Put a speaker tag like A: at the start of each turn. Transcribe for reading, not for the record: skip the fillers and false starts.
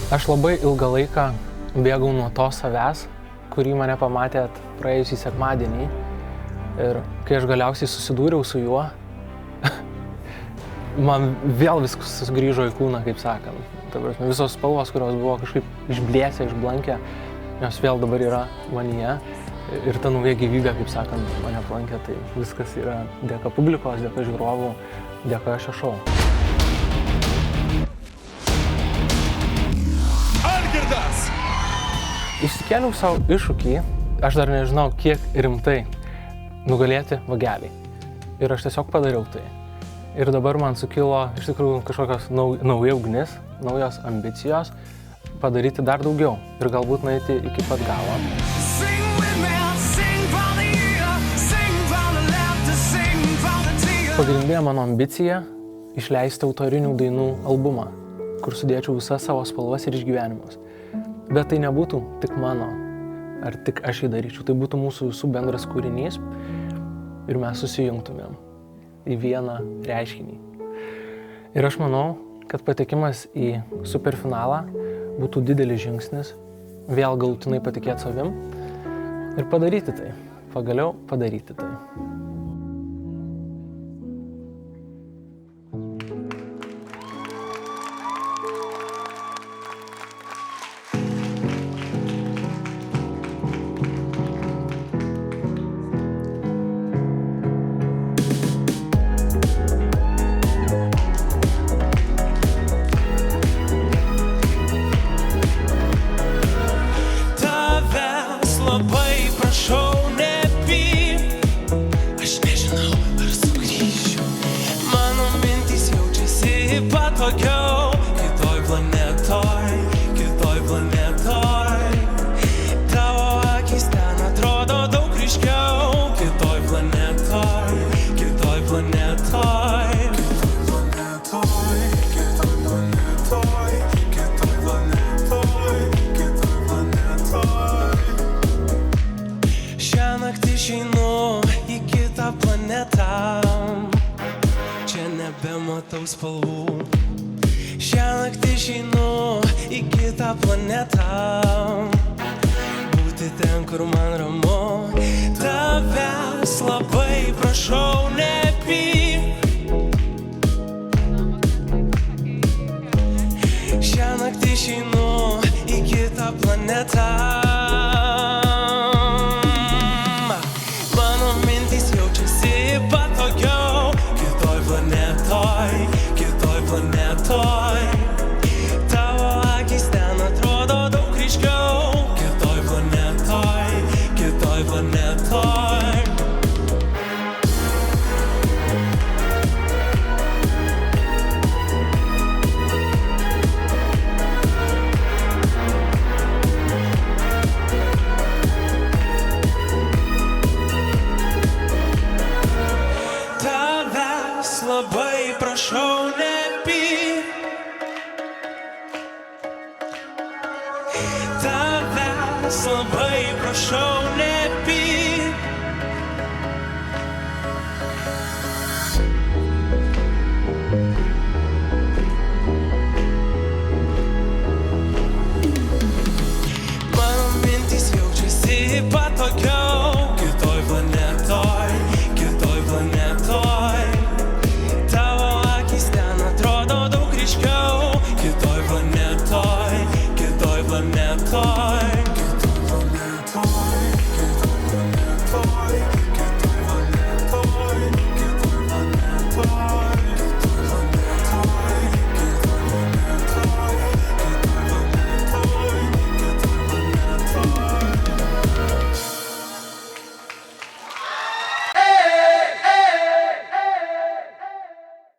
A: Aš labai ilgą laiką bėgau nuo to savęs, kurį mane pamatėt praėjusį sekmadienį. Ir kai aš galiausiai susidūriau su juo, man vėl viskas sugrįžo į kūną, kaip sakant. Visos spalvos, kurios buvo kažkaip išblėsę, išblankę, jos vėl dabar yra manyje. Ir ta nauja gyvybė, kaip sakant, mane aplankė. Tai viskas yra dėka publikos, dėka žiūrovų, dėka šio šou. Išsikėliau savo iššūkį, aš dar nežinau, kiek rimtai nugalėti vagelį. Ir aš tiesiog padariau tai. Ir dabar man sukilo iš tikrųjų kažkokios nauja ugnis, naujos ambicijos padaryti dar daugiau ir galbūt nueiti iki pat galo. Pagrindinė mano ambicija – išleisti autorinių dainų albumą, kur sudėčiau visas savo spalvas ir išgyvenimus. Bet tai nebūtų tik mano, ar tik aš jį daryčiau, tai būtų mūsų visų bendras kūrinys ir mes susijungtumėm į vieną reiškinį. Ir aš manau, kad patekimas į superfinalą būtų didelis žingsnis, vėl galutinai patikėti savim ir padaryti tai, pagaliau padaryti tai.
B: Labai prašau nepyk, aš nežinau ar sugrįšiu. Mano mintys jaučiasi patogiau kitoj planetoj. Tavo akys ten atrodo daug ryškiau kitoj planetoj. Išeinu į kitą planetą, čia nebematau spalvų. Šiąnaktį išeinu į kitą planetą, būti ten, kur man ramu. Tavęs labai prašau nepyk, šiąnaktį išeinu į kitą planetą. Tavo akys ten atrodo daug ryškiau kitoj planetoj. Tavęs labai prašau nepyk, tavęs labai prašau nepyk.